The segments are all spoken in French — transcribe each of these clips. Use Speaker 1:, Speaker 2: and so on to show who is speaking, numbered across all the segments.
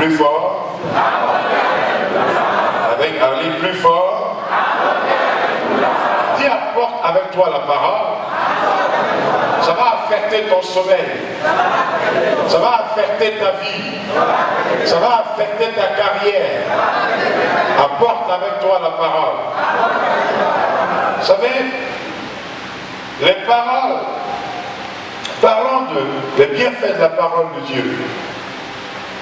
Speaker 1: Plus fort. Avec Arlie, plus fort. Dis, apporte avec toi la parole. Ça va affecter ton sommeil. Ça va affecter ta vie. Ça va affecter ta carrière. Apporte avec toi la parole. Vous savez, les paroles, parlons des bienfaits de la parole de Dieu.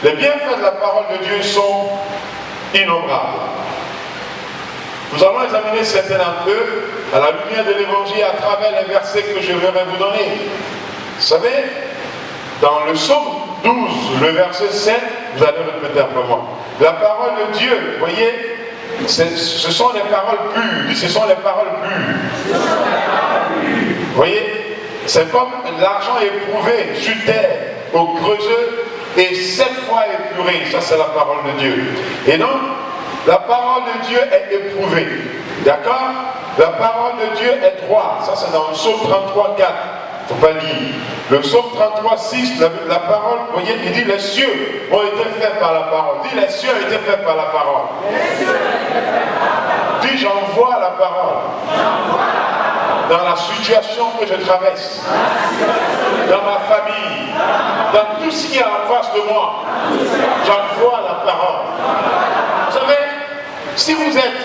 Speaker 1: Les bienfaits de la parole de Dieu sont innombrables. Nous allons examiner certains d'entre eux à la lumière de l'évangile à travers les versets que je vais vous donner. Vous savez, dans le psaume 12, le verset 7, vous allez répéter après moi. La parole de Dieu, vous voyez, ce sont les paroles pures. Ce sont les paroles pures. Vous voyez, c'est comme l'argent éprouvé sur terre, au creuseux, et 7 fois épuré. Ça, c'est la parole de Dieu. Et donc, la parole de Dieu est éprouvée. D'accord? La parole de Dieu est droite. Ça, c'est dans le psaume 33, 4. Il ne faut pas lire. Le psaume 33, 6, la parole, vous voyez, il dit les cieux ont été faits par la parole. Il dit les cieux ont été faits par la parole. Il dit j'envoie la parole. Dans la situation que je traverse, dans ma famille, dans tout ce qui est en face de moi, j'envoie la parole. Vous savez, si vous êtes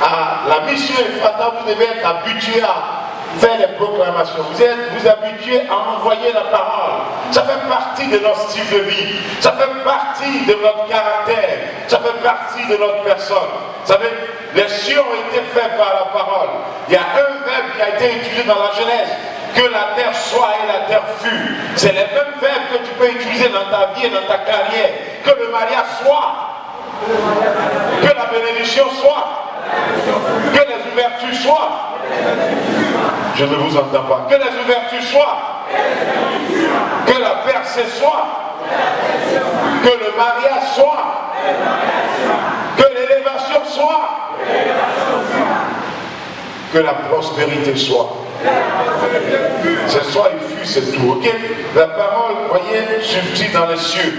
Speaker 1: à la mission Ephrata, vous devez être habitué à faire des proclamations. Vous habituez à envoyer la parole. Ça fait partie de notre style de vie. Ça fait partie de notre caractère. Ça fait partie de notre personne. Vous savez, les cieux ont été faits par la parole. Il y a un verbe qui a été utilisé dans la Genèse. Que la terre soit et la terre fût. C'est les mêmes verbes que tu peux utiliser dans ta vie et dans ta carrière. Que le mariage soit. Que la bénédiction soit. Que les ouvertures soient. Je ne vous entends pas. Que les ouvertures soient. Que la percée soit. Que le mariage soit. Que l'élévation soit. Que la prospérité soit. C'est soit il fut, c'est tout. Ok? La parole, voyez, subsiste dans les cieux.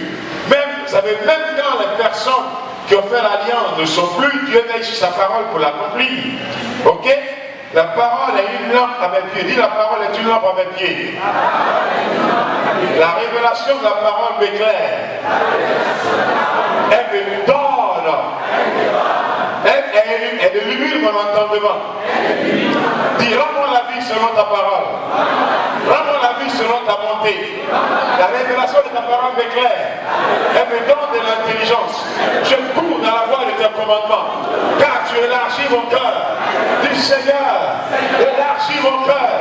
Speaker 1: Même, vous savez, même quand les personnes qui ont fait l'alliance ne sont plus, Dieu veille sur sa parole pour l'accomplir. Ok? La parole est une lampe à mes pieds. Dis la parole est une lampe à mes pieds. La révélation de la parole m'éclaire. Elle me donne. Elle illumine mon entendement. Dis, rends-moi la vie selon ta parole. Rends-moi la vie selon ta bonté. La révélation de ta parole m'éclaire. Elle me donne de l'intelligence. Je cours dans la voie de tes commandements. Car tu élargis mon cœur. Dis, Seigneur, élargis mon cœur.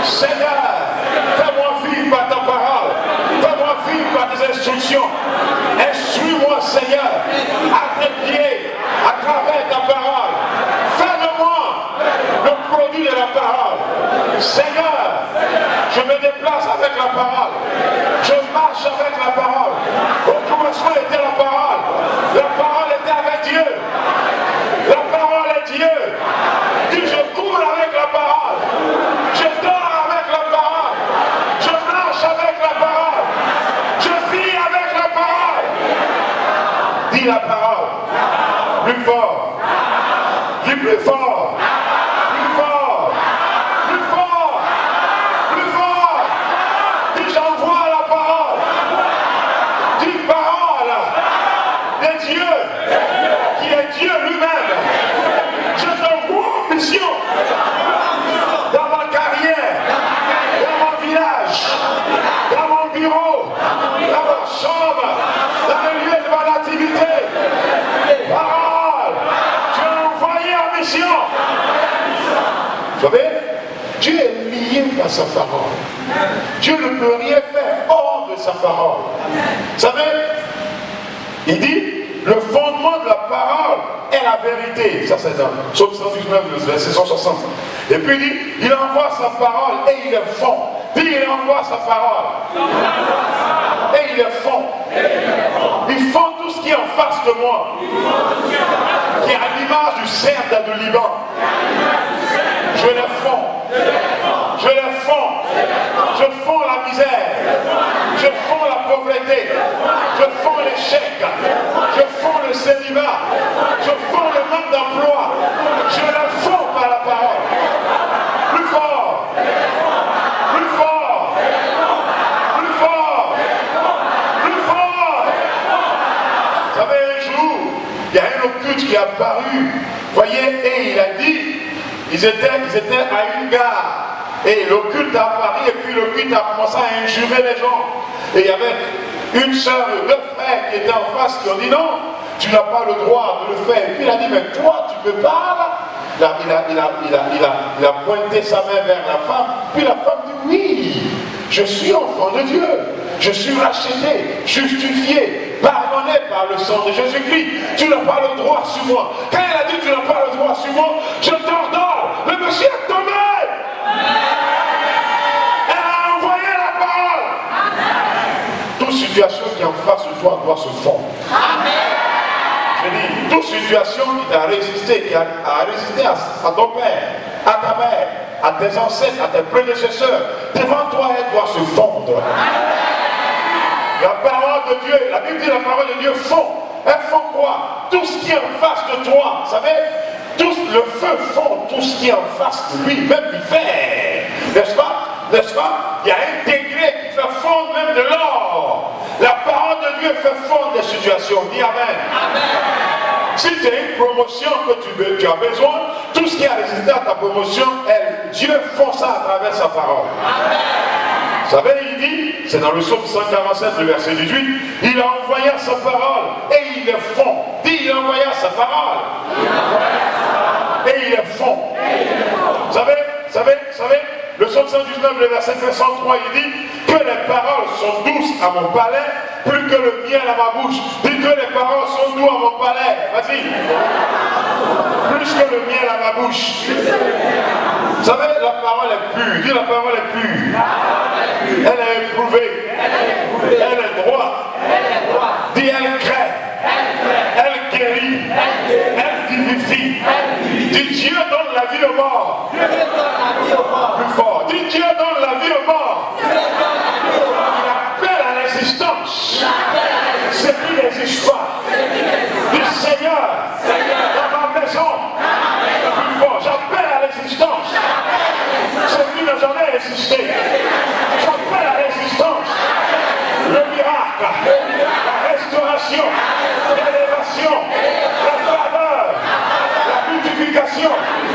Speaker 1: Seigneur, fais-moi vivre par ta parole. Fais-moi vivre par tes instructions. Instruis-moi, Seigneur, à tes pieds, à travers ta parole. Fais de moi le produit de la parole. Seigneur, je me déplace avec la parole. Je marche avec la parole. Au commencement était la parole. La parole était avec Dieu. La parole est Dieu. Dis, je cours avec la parole. Je dors avec la parole. Je marche avec la parole. Je vis avec la parole. Dis la parole. Plus fort. Dis plus fort. Plus fort. Plus fort. Plus fort. Dis j'envoie la parole. Dis parole de Dieu qui est Dieu lui-même. Je t'envoie en mission dans ma carrière, dans mon village, dans mon bureau, dans ma chambre, dans le lieu de mon activité. Parole, tu es envoyé en mission. Vous savez, Dieu est lié par sa parole. Dieu ne peut rien faire hors de sa parole. Vous savez, il dit, le fondement de la parole est la vérité. Ça c'est dans Psaume 119, verset 160. Et puis il dit, il envoie sa parole et il est fond. Puis il envoie sa parole. Et il est fond. Il fond tout ce qui est en face de moi. Qui est à l'image du cerf du Liban. Je les fonds. Je les fonds. Je fonds la misère. Je fonds la pauvreté. Je fonds l'échec. Vous savez, un jour, il y a un occulte qui est apparu, voyez, et il a dit, ils étaient à une gare. Et l'occulte a apparu, et puis l'occulte a commencé à injurer les gens. Et il y avait une soeur et deux frères qui étaient en face qui ont dit non, tu n'as pas le droit de le faire. Et puis il a dit, mais toi, tu peux pas là. Il a pointé sa main vers la femme. Puis la femme dit, oui, je suis enfant de Dieu. Je suis racheté, justifié, pardonné par le sang de Jésus-Christ. Tu n'as pas le droit sur moi. Quand elle a dit, tu n'as pas le droit sur moi, je t'ordonne, le monsieur est tombé. Elle a envoyé la parole. Toute situation qui est en face de toi doit se fondre. Je dis, toute situation qui t'a résisté, qui a résisté à ton père, à ta mère, à tes ancêtres, à tes prédécesseurs, devant toi, elle doit se fondre. La parole de Dieu, la Bible dit la parole de Dieu fond. Elle fond quoi? Tout ce qui est en face de toi, vous savez, le feu fond tout ce qui est en face de lui, même l'hiver. N'est-ce pas? N'est-ce pas? Il y a un degré qui fait fondre même de l'or. La parole de Dieu fait fondre des situations. Dis Amen. Amen. Si tu as une promotion que tu as besoin, tout ce qui a résisté à ta promotion, Dieu fond ça à travers sa parole. Amen. Vous savez, il dit, c'est dans le psaume 147, le verset 18, il a envoyé sa parole et il est fond. Dis, il a envoyé sa parole. Et il est fond. Vous savez, le psaume 119, le verset 503, il dit que les paroles sont douces à mon palais, plus que le miel à ma bouche. Dis que les paroles sont douces à mon palais. Vas-y. Plus que le miel à ma bouche. Vous savez, la parole est pure. Dis la parole est pure. Elle est éprouvée. Elle est droite. Dis elle crée. Elle guérit. Elle vivifie. Dis Dieu donne la vie aux morts. Plus fort. Dis Dieu donne la vie aux morts. Il appelle à l'existence ce qui n'existe pas. Dis Seigneur, dans ma maison, plus fort, j'appelle à l'existence ce qui n'a jamais existé. J'appelle à l'existence le miracle, la restauration, l'élévation, la faveur, la multiplication,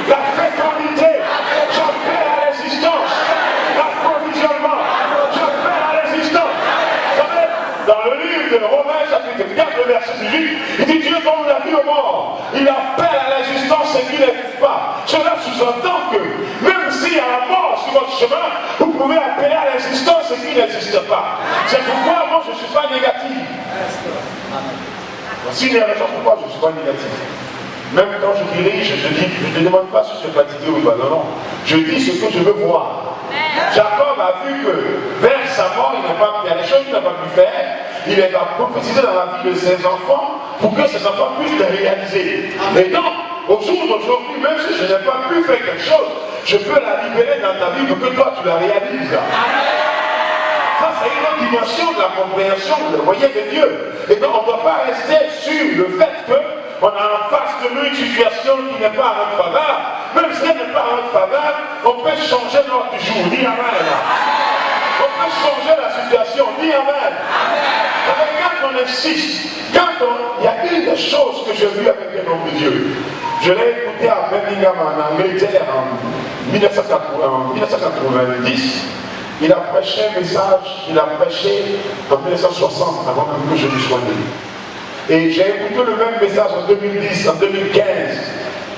Speaker 1: la fécondité. J'appelle à l'existence l'approvisionnement. J'appelle à l'existence. Vous savez, dans le livre de Romains, chapitre 4, verset 18, il dit Dieu donne la vie aux morts. Il appelle à l'existence ce qui n'existe pas. Cela sous-entend que même s'il y a la mort sur votre chemin, vous pouvez appeler à l'existence ce qui n'existe pas. C'est pourquoi moi je ne suis pas négatif. Voici les raisons pourquoi je ne suis pas négatif. Même quand je dirige, je ne demande pas si je suis fatigué ou pas. Non, non. Je dis ce que je veux voir. Jacob a vu que vers sa mort, il y a des choses qu'il n'a pas pu faire. Il les a prophétisées dans la vie de ses enfants pour que ses enfants puissent les réaliser. Et donc, au jour d'aujourd'hui, même si je n'ai pas pu faire quelque chose, je peux la libérer dans ta vie pour que toi tu la réalises. Ça, c'est une autre dimension de la compréhension, vous voyez, de Dieu. Et donc, on ne doit pas rester sur le fait qu'on a en face de nous une situation qui n'est pas à notre faveur. Même si elle n'est pas à notre faveur, on peut changer l'ordre du jour. Dis Amen. On peut changer la situation. Dis Amen. Quand on insiste, il y a une des choses que j'ai vues avec un homme de Dieu. Je l'ai écouté à Birmingham en Angleterre en 1990. Il a prêché un message, il a prêché en 1960, avant même que je ne sois né. Et j'ai écouté le même message en 2010, en 2015,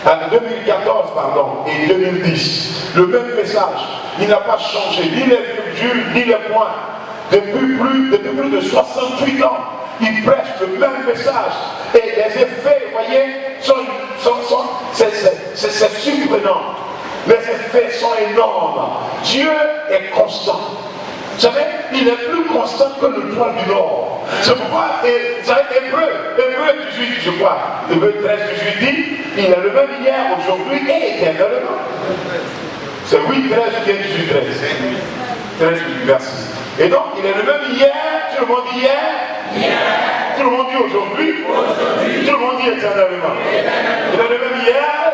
Speaker 1: en 2014, pardon, et 2010. Le même message. Il n'a pas changé, ni les virgules, ni les points. Depuis plus de 68 ans, il prêche le même message. Et les effets, vous voyez, c'est surprenant. Les effets sont énormes. Dieu est constant. Vous savez, il est plus constant que le poil du Nord. C'est pourquoi, Hébreu 18, je crois, Hébreu 13, 18 dit, il est le même hier, aujourd'hui et éternellement. C'est 8, 13, 18, 13. 13, merci. Et donc, il est le même hier, tout le monde dit hier, tout le monde dit aujourd'hui, tout le monde dit éternellement. Il est le même hier,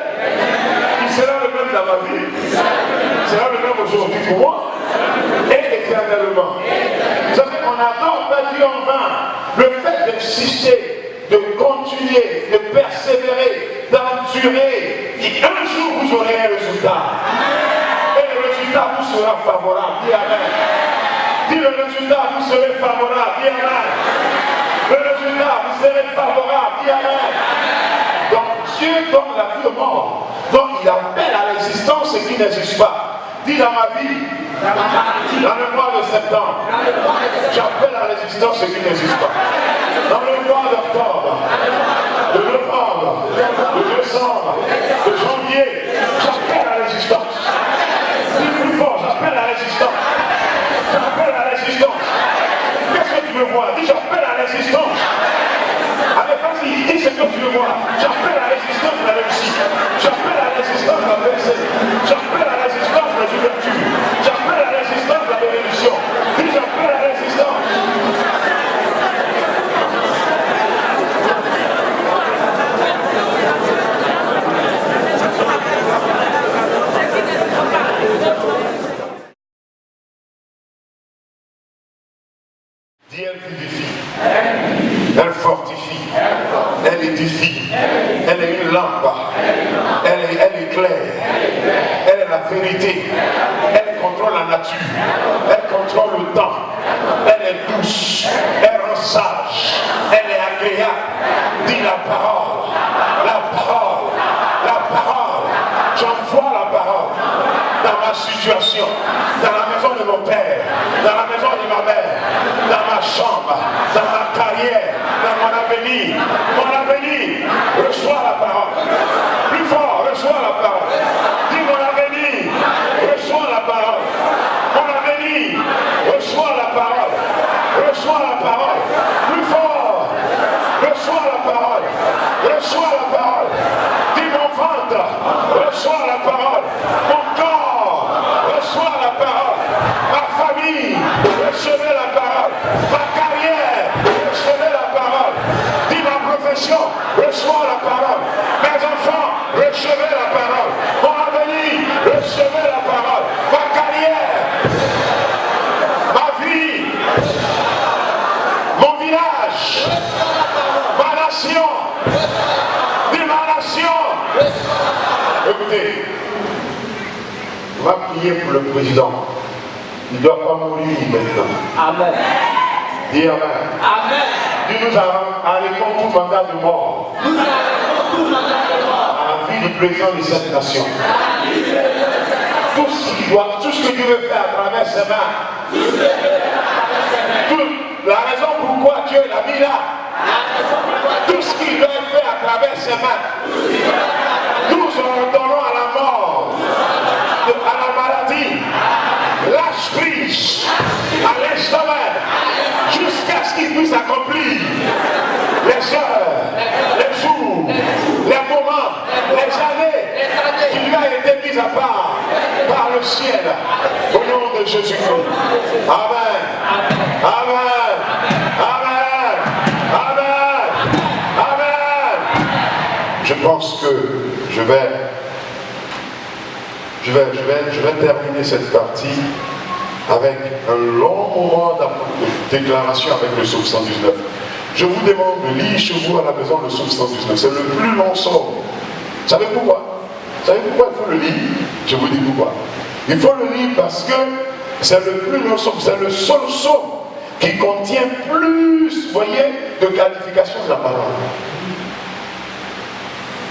Speaker 1: il sera le même dans ma vie, il sera le même aujourd'hui pour moi, et éternellement. Vous savez, on n'a donc pas dit en vain le fait d'insister de continuer, de persévérer, d'endurer. Et un jour, vous aurez un résultat. Et le résultat vous sera favorable. Dis Amen. Dis le résultat, vous serez favorable. Dis Amen. Le résultat, vous serez favorable. Dis Amen. Donc Dieu donne la vie au monde. Donc il appelle à l'existence ce qui n'existe pas. Dis dans ma vie, dans le mois de septembre, j'appelle à l'existence ce qui n'existe pas. Dans le mois d'octobre, de novembre, de décembre, de janvier, j'appelle à l'existence. Dis plus fort, j'appelle à l'existence. J'appelle à l'existence. Qu'est-ce que tu veux voir? Dis j'appelle à l'existence. Allez, vas-y, dis ce que tu veux voir. J'appelle à l'existence la réussite. J'appelle à l'existence la percée. J'appelle à l'existence la ouverture. J'appelle à l'existence la bénédiction. Dis j'appelle à l'existence. Dis elle vivifie. Elle fortifie. Elle édifie. Elle est une lampe. Elle éclaire. Elle est la vérité. Elle contrôle la nature. Elle contrôle le temps. Elle est douce. Elle rend sage. Elle est agréable. Dis la parole. La parole. La parole. J'envoie la parole dans ma situation, dans la maison de mon père, dans la maison de ma mère, dans ma chambre, dans ma carrière, dans mon avenir. Mon avenir, reçois la parole. Plus fort, reçois la parole. Dis mon avenir, reçois la parole. Mon avenir, reçois la parole. Reçois la parole. Plus fort, reçois la parole. Reçois la parole. Dis mon ventre, reçois la parole. Mon corps, reçois la parole. Ma famille, recevez la parole. Ma carrière, recevez la parole. Dis ma profession, reçois la parole. Mes enfants, recevez la parole. Mon avenir, recevez la parole. Ma carrière, ma vie, mon village, ma nation. Dis ma nation. Écoutez, on va prier pour le président. Il ne doit pas mourir maintenant. Amen. Dis Amen. Amen. Dis nous arrêtons tout mandat de mort. Nous arrêtons tout mandat de mort. À la vie du président de cette nation. Tout ce que Dieu veut faire à travers ses mains. La raison pourquoi Dieu l'a mis là. Tout ce qu'il doit faire à travers ses mains. Nous ordonnons à la mort, à la maladie, lâche prise, à l'estomac, jusqu'à ce qu'il puisse accomplir les heures, les jours, les moments, les années qui lui a été mises à part par le ciel, au nom de Jésus-Christ. Amen. Amen. Amen. Amen. Amen. Je pense que je vais terminer cette partie avec un long moment de déclaration avec le psaume 119. Je vous demande de lire chez vous à la maison le psaume 119. C'est le plus long psaume. Vous savez pourquoi? Vous savez pourquoi il faut le lire? Je vous dis pourquoi. Il faut le lire parce que c'est le plus long psaume. C'est le seul psaume qui contient plus, voyez, de qualifications de la parole.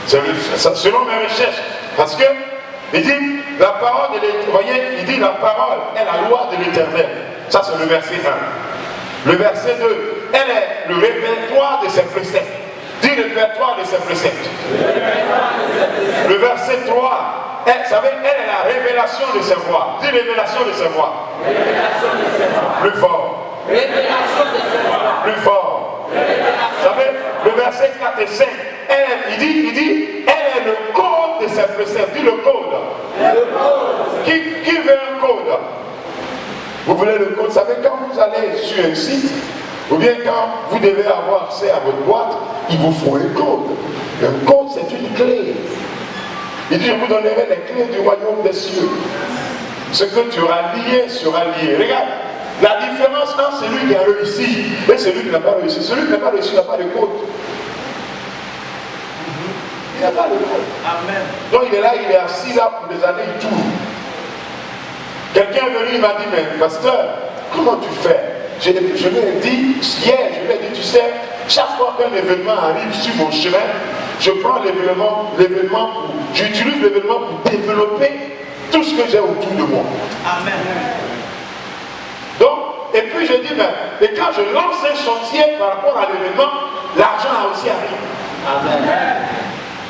Speaker 1: Selon mes recherches, parce que il dit la parole de l'Éternel, voyez, il dit la parole est la loi de l'Éternel. Ça c'est le verset 1. Le verset 2, elle est le répertoire de ses préceptes. Dis le répertoire de ses préceptes. Le verset 3, vous savez, elle est la révélation de ses voies. Dis révélation de ses voies. Plus fort. Révélation de ses voies. Plus fort. Vous savez, le verset 4 et 5, il dit, elle est le code de ses préceptes. Dis le code. Qui veut un code? Vous voulez le code? Vous savez, quand vous allez sur un site, ou bien quand vous devez avoir accès à votre boîte, il vous faut un code. Un code, c'est une clé. Il dit, je vous donnerai les clés du royaume des cieux. Ce que tu auras lié sera lié. Regarde, la différence entre celui qui a réussi et celui qui n'a pas réussi. Celui qui n'a pas réussi n'a pas de code. n'est pas le bon.
Speaker 2: Amen.
Speaker 1: Donc il est là, il est assis là pour des années, il tourne. Quelqu'un est venu, il m'a dit, mais pasteur, comment tu fais? Je lui ai dit, hier, je lui ai dit, tu sais, chaque fois qu'un événement arrive sur mon chemin, je prends l'événement, j'utilise l'événement pour développer tout ce que j'ai autour de moi.
Speaker 2: Amen.
Speaker 1: Donc, et puis je dis, mais quand je lance un chantier par rapport à l'événement, l'argent a aussi arrivé.
Speaker 2: Amen.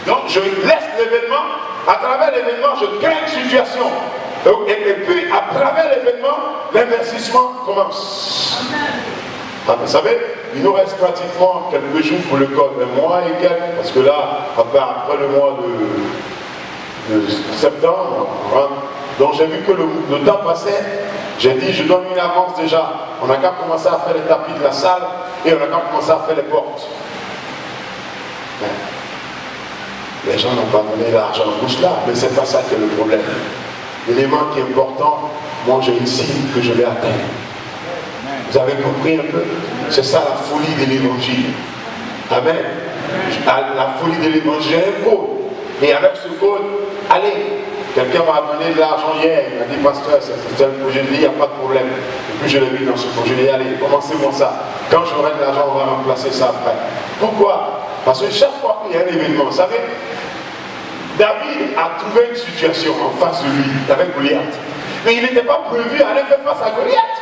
Speaker 1: Donc je laisse l'événement, à travers l'événement, je crée une situation. Et puis, à travers l'événement, l'investissement commence. Ah, vous savez, il nous reste pratiquement quelques jours pour le code, un mois et quelques, parce que là, après le mois de septembre, donc j'ai vu que le temps passait, j'ai dit, je donne une avance déjà. On n'a qu'à commencer à faire les tapis de la salle et on n'a qu'à commencer à faire les portes. Mais les gens n'ont pas donné l'argent en bouche là, mais c'est pas ça qui est le problème. L'élément qui est important, moi j'ai une cible que je vais atteindre. Vous avez compris un peu? C'est ça la folie de l'évangile. Amen. La folie de l'évangile, j'ai un code. Et avec ce code, allez, quelqu'un m'a donné de l'argent hier, il m'a dit, pasteur, c'est un projet de vie, il n'y a pas de problème. Et puis je l'ai mis dans ce projet de vie, allez, commencez-moi ça. Quand j'aurai de l'argent, on va remplacer ça après. Pourquoi? Parce que chaque fois qu'il y a un événement, vous savez, David a trouvé une situation en face de lui, avec Goliath. Mais il n'était pas prévu à aller faire face à Goliath.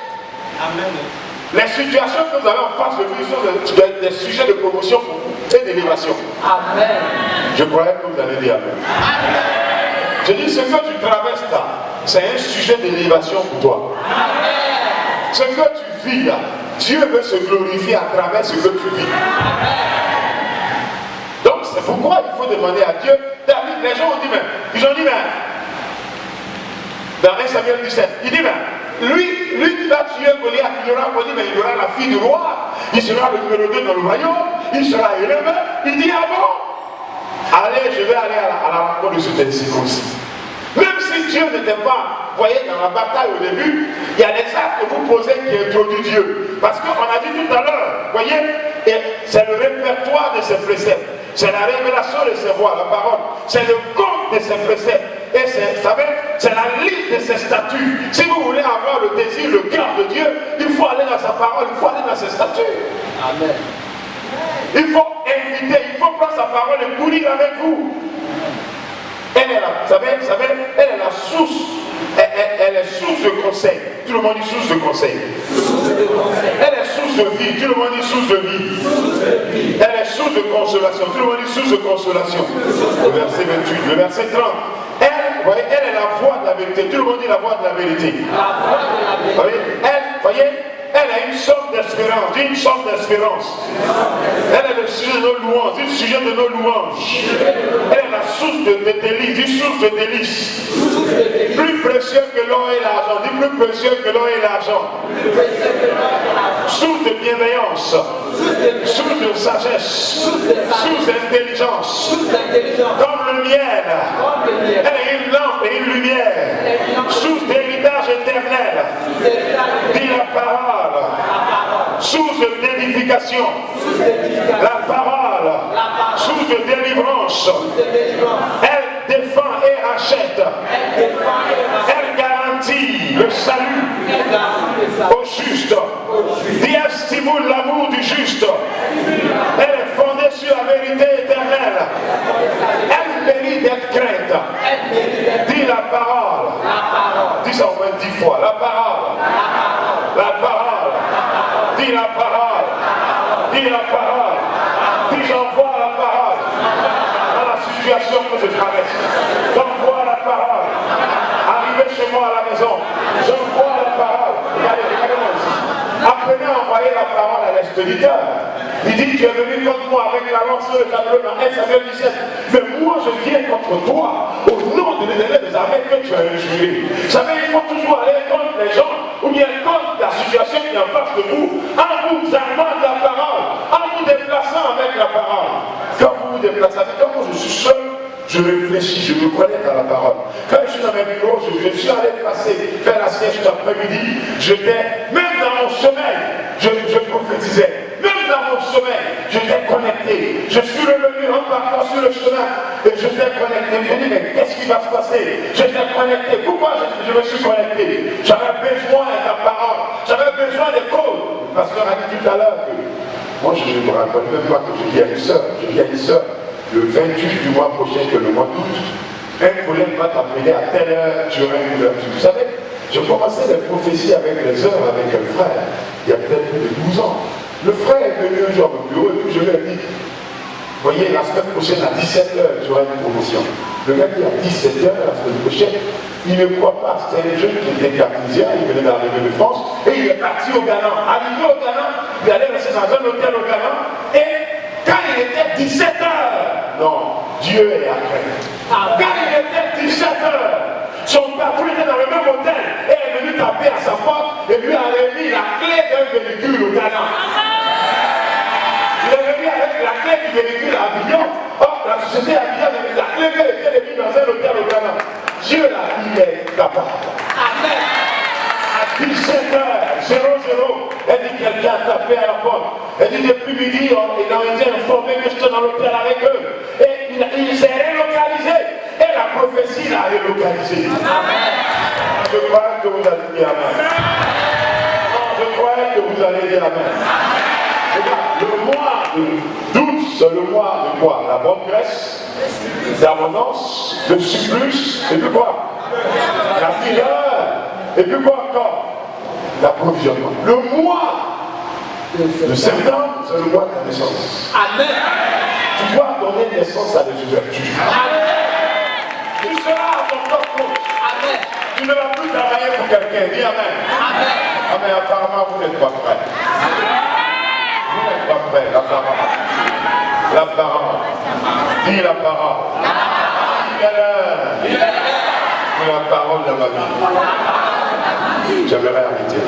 Speaker 2: Amen.
Speaker 1: Les situations que vous avez en face de lui sont des sujets de promotion pour vous et d'élévation.
Speaker 2: Amen.
Speaker 1: Je croyais que vous allez dire Amen. Amen. Je dis, ce que tu traverses là, c'est un sujet d'élévation pour toi. Amen. Ce que tu vis là, Dieu veut se glorifier à travers ce que tu vis. Amen. Donc c'est pourquoi il faut demander à Dieu. David, les gens ont dit, mais ils ont dit, mais dans 1 Samuel 17, il dit, mais lui qui va tuer Goliath, il aura la fille du roi, il sera le numéro 2 dans le royaume, il sera élevé. Il dit, ah bon? Allez, je vais aller à la rencontre de ce circoncis. Même si Dieu n'était pas, vous voyez, dans la bataille au début, il y a des actes que vous posez qui introduisent Dieu. Parce qu'on a dit tout à l'heure, vous voyez, c'est le répertoire de ses préceptes. C'est la révélation de ses voix, la parole. C'est le compte de ses préceptes. Et vous savez, c'est la liste de ses statuts. Si vous voulez avoir le désir, le cœur de Dieu, il faut aller dans sa parole, il faut aller dans ses statuts. Amen. Il faut inviter, il faut prendre sa parole et courir avec vous. Elle est là, vous savez, elle est la source. Elle est source de conseil. Tout le monde dit source de conseil. Elle est source de vie. Tout le monde dit source de vie. Elle est source de consolation. Tout le monde dit source de consolation. Le verset 28, le verset 30. Elle, vous voyez, elle est la voix de la vérité. Tout le monde dit la voix de la vérité. La voix de la vérité. Vous voyez, elle, voyez, elle a une sorte d'espérance, une sorte d'espérance. Elle est le sujet de nos louanges, une sujet de nos louanges. Elle est la source de délices, une source de délices. Plus précieux que l'or et l'argent, dit plus précieux que l'or et l'argent. Source de bienveillance, source de sagesse, source d'intelligence. Comme le miel, elle est une lampe et une lumière. Source d'héritage éternel. Dit la parole. Source d'édification, la parole, source de délivrance. Elle défend et rachète. Elle garantit le salut au juste. Elle stimule l'amour du juste. Elle est fondée sur la vérité éternelle. Elle mérite d'être crainte. Dis la parole. Dis ça au moins 10 fois. La parole. La parole. Dis la parole. Dis la parole. Dis j'envoie la parole. Dans la situation que je traverse. J'envoie la parole. Arrivez chez moi à la maison. J'envoie la parole. Regardez-moi ici. Apprenez à envoyer la parole à l'expéditeur. Il dit, tu es venu contre moi avec la lance sur le tableau dans 1 Samuel 17. Mais moi, je viens contre toi au nom de l'Éternel des armées que tu as injuré. Vous savez, il faut toujours aller contre les gens ou bien contre la situation qui est en face de vous en vous armant de la parole, en vous déplaçant avec la parole. Quand vous vous déplacez, quand moi je suis seul, je réfléchis, je me connecte à la parole. Quand je suis dans mes bureaux, je suis allé faire la sieste l'après-midi, j'étais, même dans mon sommeil, je prophétisais. Même dans mon sommeil, j'étais connecté. Je suis revenu en en partant sur le chemin, et je t'ai connecté. Je me dis, mais qu'est-ce qui va se passer? Je t'ai connecté. Pourquoi je me suis connecté? J'avais besoin de ta parole. J'avais besoin des codes. Le pasteur a dit tout à l'heure que moi, je ne me rappelle même pas que je dis à une sœur. Je dis à une sœur, le 28 du mois prochain, que le mois d'août, un collègue va t'appeler à telle heure, tu auras une heure. Vous savez, je commençais les prophéties avec les heures avec un frère, il y a peut-être plus de 12 ans. Le frère est venu un jour au bureau et puis je lui ai dit, voyez, la semaine prochaine à 17h, tu auras une promotion. Le gars dit à 17h, la semaine prochaine, il ne croit pas. C'était un jeune qui était cartésien, il venait d'arriver de France, et il est parti au Ghana. Arrivé au Ghana, il allait rester dans un hôtel au Ghana, et quand il était 17h, non, Dieu est après. Quand il était 17h, son patron était dans le même hôtel, et est venu taper à sa porte, et lui a remis la clé d'un véhicule au Ghana. Il est venu avec la clé du véhicule à Avignon. Or, la société Avignon avait la clé qui était venue dans un hôtel au Ghana. Dieu là, il est capable. Amen. À 17h00, elle dit quelqu'un a tapé à la porte. Elle dit depuis midi, ils ont été informés que j'étais dans l'hôtel avec eux. Et il s'est relocalisé. Et la prophétie l'a relocalisé. Amen. Je crois que vous allez dire Amen. Je crois que vous allez dire Amen. Le mois d'août, c'est le mois de quoi? La bonne graisse, d'abondance, de surplus, et puis quoi? La prière, et puis quoi encore? L'approvisionnement. Le mois de septembre, c'est le mois de la naissance. Amen. Tu dois donner naissance à des ouvertures. Amen. Tu seras à ton propre compte. Amen. Tu ne vas plus travailler pour quelqu'un. Dis Amen. Amen. Amen. Apparemment, vous n'êtes pas prêts. Vous n'êtes pas prêts, la parole. La parole. Dis la parole. Dis la parole de ma vie. J'aimerais arrêter.